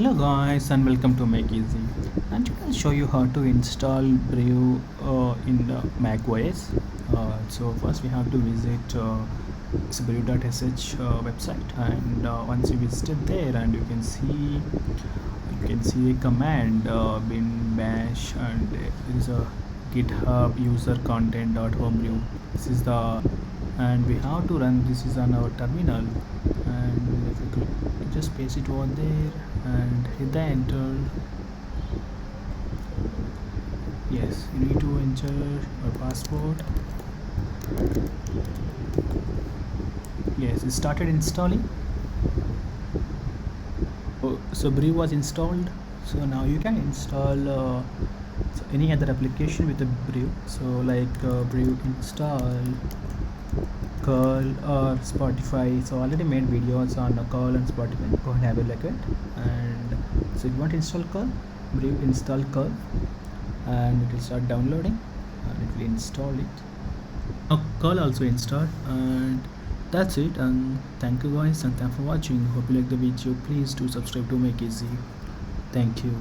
Hello guys and welcome to Make Easy. And today I'll show you how to install Brew in the macOS. So first we have to visit this brew.sh website, and once you visit there, and you can see a command bin bash, and there is a GitHub user content.homebrew. This is the and we have to run this is on our terminal, and if you click, just paste it over there and hit the enter. Yes, you need to enter your password. Yes, it started installing. So Brew was installed, so now you can install any other application with a Brew, so like Brew install curl or Spotify. So I already made videos on curl and Spotify, go and have a look at it. And so if you want to install curl, Brew install curl, and it will start downloading and it will install it. Now curl also installed, and that's it. And thank you guys, and thanks for watching. Hope you like the video. Please do subscribe to Make Easy. Thank you.